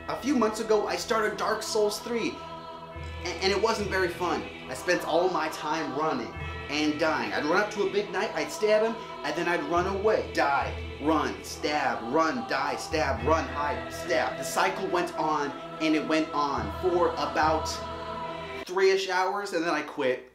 A few months ago, I started Dark Souls 3, and it wasn't very fun. I spent all my time running and dying. I'd run up to a big knight, I'd stab him, and then I'd run away. Die, run, stab, run, die, stab, run, hide, stab. The cycle went on, and it went on for about 3-ish hours, and then I quit.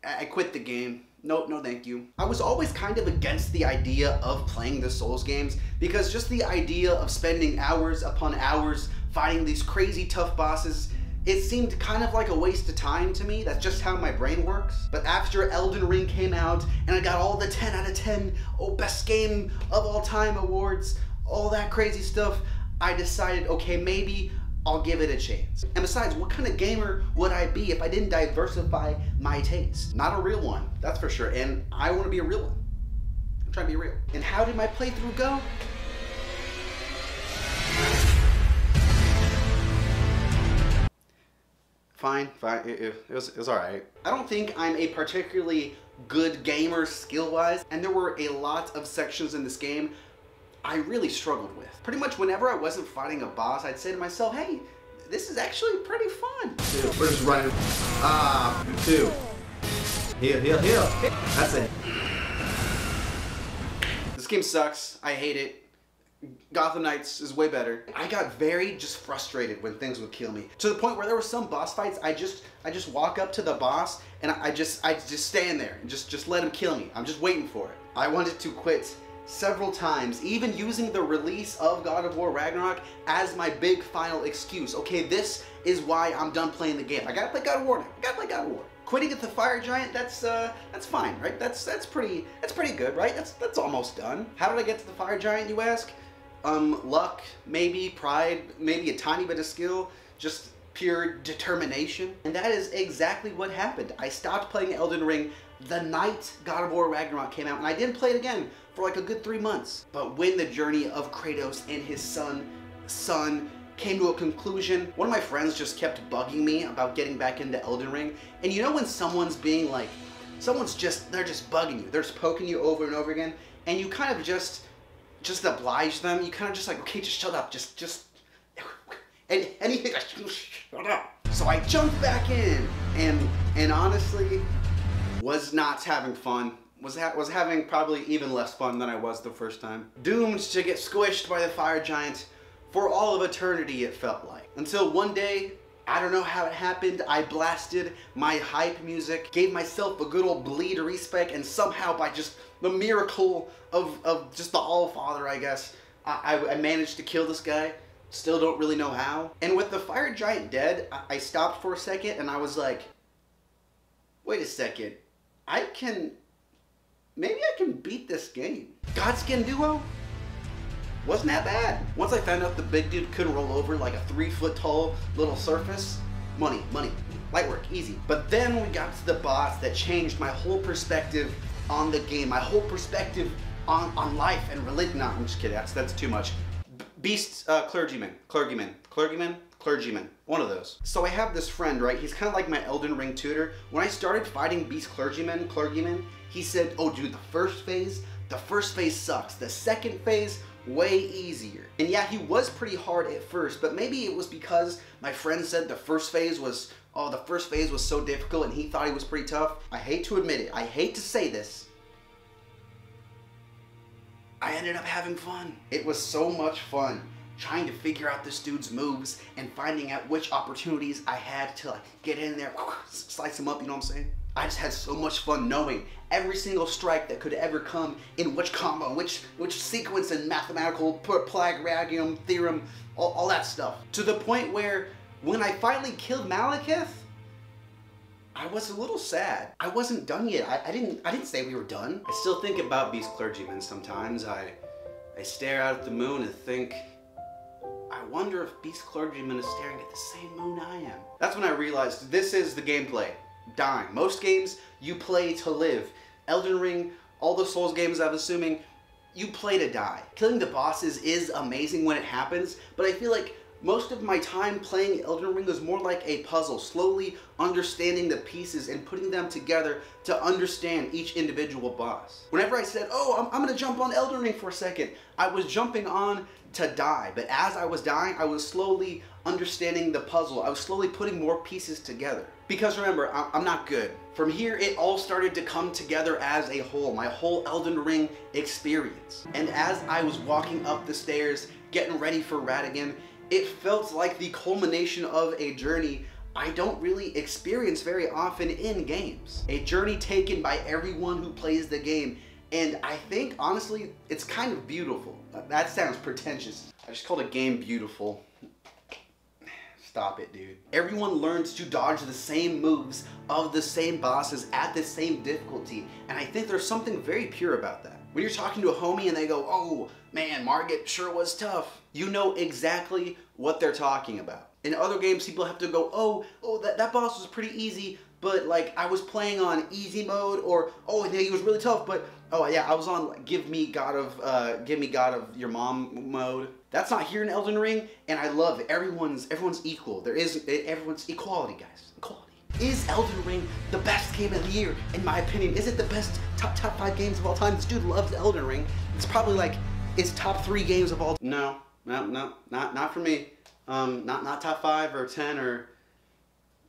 I quit the game. No, thank you. I was always kind of against the idea of playing the Souls games because just the idea of spending hours upon hours fighting these crazy tough bosses, it seemed kind of like a waste of time to me. That's just how my brain works. But after Elden Ring came out and I got all the 10 out of 10, best game of all time awards, all that crazy stuff, I decided, okay, maybe I'll give it a chance. And besides, what kind of gamer would I be if I didn't diversify my taste? Not a real one, that's for sure. And I want to be a real one. I'm trying to be real. And how did my playthrough go? Fine. It was alright. I don't think I'm a particularly good gamer skill-wise, and there were a lot of sections in this game I really struggled with. Pretty much whenever I wasn't fighting a boss, I'd say to myself, hey, this is actually pretty fun. We're just running. Two. Heal. That's it. This game sucks. I hate it. Gotham Knights is way better. I got very just frustrated when things would kill me. To the point where there were some boss fights, I just walk up to the boss and I just stand there and just let him kill me. I'm just waiting for it. I wanted to quit several times, even using the release of God of War Ragnarok as my big final excuse. Okay, this is why I'm done playing the game. I gotta play God of War now. I gotta play God of War. Quitting at the fire giant, that's fine, right? That's pretty good, right? That's almost done. How did I get to the fire giant, you ask? Luck, maybe, pride, maybe a tiny bit of skill, just pure determination. And that is exactly what happened. I stopped playing Elden Ring the night God of War Ragnarok came out, and I didn't play it again for like a good 3 months. But when the journey of Kratos and his son came to a conclusion, one of my friends just kept bugging me about getting back into Elden Ring. And you know when someone's being like, they're just bugging you, they're just poking you over and over again, and you kind of just oblige them. You kind of just like, okay, just shut up, just and anything, shut up. So I jumped back in, and honestly, was not having fun. Was having probably even less fun than I was the first time. Doomed to get squished by the fire giant for all of eternity, it felt like. Until one day, I don't know how it happened, I blasted my hype music, gave myself a good old bleed respec, and somehow by just the miracle of just the All-Father, I guess, I managed to kill this guy. Still don't really know how. And with the fire giant dead, I stopped for a second and I was like, wait a second, maybe I can beat this game. Godskin Duo? Wasn't that bad. Once I found out the big dude couldn't roll over like a 3-foot tall little surface, money, light work, easy. But then we got to the boss that changed my whole perspective on the game, my whole perspective on life and religion. No, I'm just kidding, that's too much. Beast clergyman, one of those. So I have this friend, right? He's kind of like my Elden Ring tutor. When I started fighting Beast clergyman, he said, oh dude, the first phase sucks. The second phase, way easier. And yeah, he was pretty hard at first, but maybe it was because my friend said the first phase was so difficult and he thought he was pretty tough. I hate to admit it, I hate to say this, I ended up having fun. It was so much fun trying to figure out this dude's moves and finding out which opportunities I had to like get in there, slice him up, you know what I'm saying? I just had so much fun knowing every single strike that could ever come in which combo, which sequence and mathematical Pythagorean theorem, all that stuff. To the point where when I finally killed Malekith, I was a little sad. I wasn't done yet. I didn't say we were done. I still think about Beast Clergyman sometimes. I stare out at the moon and think, I wonder if Beast Clergyman is staring at the same moon I am. That's when I realized this is the gameplay. Dying. Most games, you play to live. Elden Ring, all the Souls games, I'm assuming, you play to die. Killing the bosses is amazing when it happens, but I feel like Most of my time playing Elden Ring was more like a puzzle, slowly understanding the pieces and putting them together to understand each individual boss. Whenever I said, oh, I'm gonna jump on Elden Ring for a second, I was jumping on to die. But as I was dying, I was slowly understanding the puzzle. I was slowly putting more pieces together. Because remember, I'm not good. From here, it all started to come together as a whole, my whole Elden Ring experience. And as I was walking up the stairs, getting ready for Radigan, it felt like the culmination of a journey I don't really experience very often in games. A journey taken by everyone who plays the game, and I think, honestly, it's kind of beautiful. That sounds pretentious. I just called a game beautiful. Stop it, dude. Everyone learns to dodge the same moves of the same bosses at the same difficulty, and I think there's something very pure about that. When you're talking to a homie and they go, oh man, Margit sure was tough, you know exactly what they're talking about. In other games, people have to go, oh, that boss was pretty easy, but like I was playing on easy mode, or oh, yeah, he was really tough, but oh yeah, I was on like, give me God of your mom mode. That's not here in Elden Ring, and I love it. Everyone's equal. Everyone's equality, guys. Equality. Is Elden Ring the best game of the year? In my opinion, is it the best top 5 games of all time? This dude loves Elden Ring. It's probably like it's top 3 games of all. No, not for me. Not top 5 or 10 or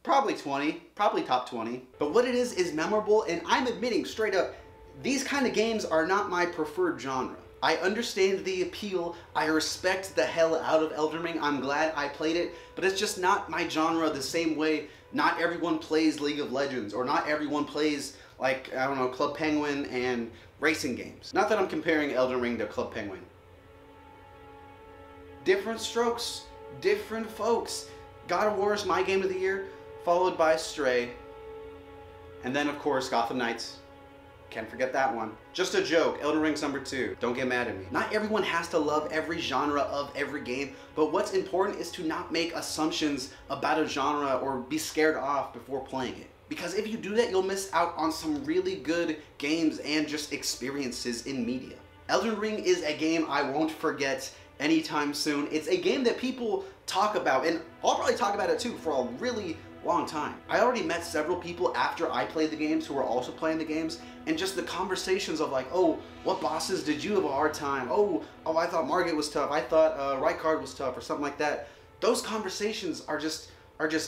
probably 20, probably top 20. But what it is memorable, and I'm admitting straight up, these kind of games are not my preferred genre. I understand the appeal, I respect the hell out of Elden Ring, I'm glad I played it, but it's just not my genre the same way not everyone plays League of Legends, or not everyone plays, like, I don't know, Club Penguin and racing games. Not that I'm comparing Elden Ring to Club Penguin. Different strokes, different folks. God of War is my game of the year, followed by Stray, and then of course Gotham Knights. Can't forget that one. Just a joke, Elden Ring's number 2. Don't get mad at me. Not everyone has to love every genre of every game, but what's important is to not make assumptions about a genre or be scared off before playing it. Because if you do that, you'll miss out on some really good games and just experiences in media. Elden Ring is a game I won't forget anytime soon. It's a game that people talk about, and I'll probably talk about it too for a really long time. I already met several people after I played the games who were also playing the games, and just the conversations of like, oh, what bosses did you have a hard time? Oh, I thought Margit was tough. I thought Rykard was tough, or something like that. Those conversations are just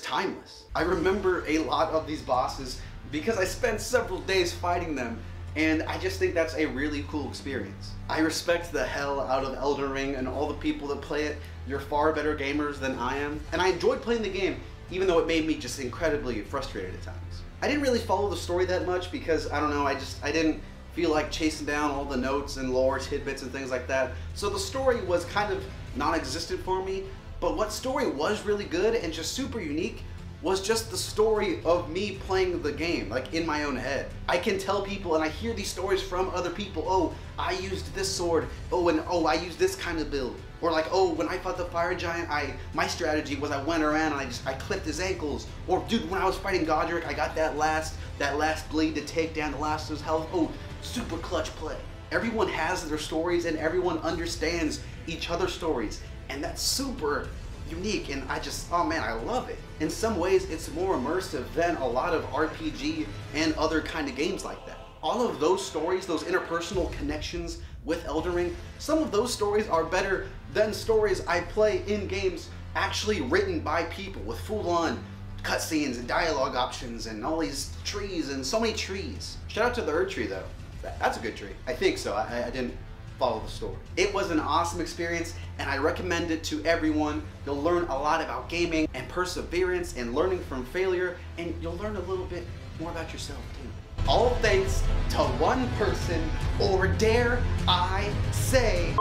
timeless. I remember a lot of these bosses because I spent several days fighting them, and I just think that's a really cool experience. I respect the hell out of Elden Ring and all the people that play it. You're far better gamers than I am, and I enjoyed playing the game, even though it made me just incredibly frustrated at times. I didn't really follow the story that much because, I don't know, I didn't feel like chasing down all the notes and lore tidbits and things like that. So the story was kind of non-existent for me, but what story was really good and just super unique was just the story of me playing the game, like in my own head. I can tell people, and I hear these stories from other people, oh, I used this sword, oh, and oh, I used this kind of build. Or like, oh, when I fought the fire giant, my strategy was I went around and I clipped his ankles. Or dude, when I was fighting Godric, I got that last blade to take down the last of his health. Oh, super clutch play. Everyone has their stories and everyone understands each other's stories. And that's super unique, and oh man, I love it. In some ways, it's more immersive than a lot of RPG and other kind of games like that. All of those stories, those interpersonal connections with Elden Ring, some of those stories are better than stories I play in games actually written by people with full-on cutscenes and dialogue options and all these trees and so many trees. Shout out to the Erd tree though. That's a good tree. I think so. I didn't follow the story. It was an awesome experience, and I recommend it to everyone. You'll learn a lot about gaming and perseverance and learning from failure, and you'll learn a little bit more about yourself too. All thanks to one person, or dare I say...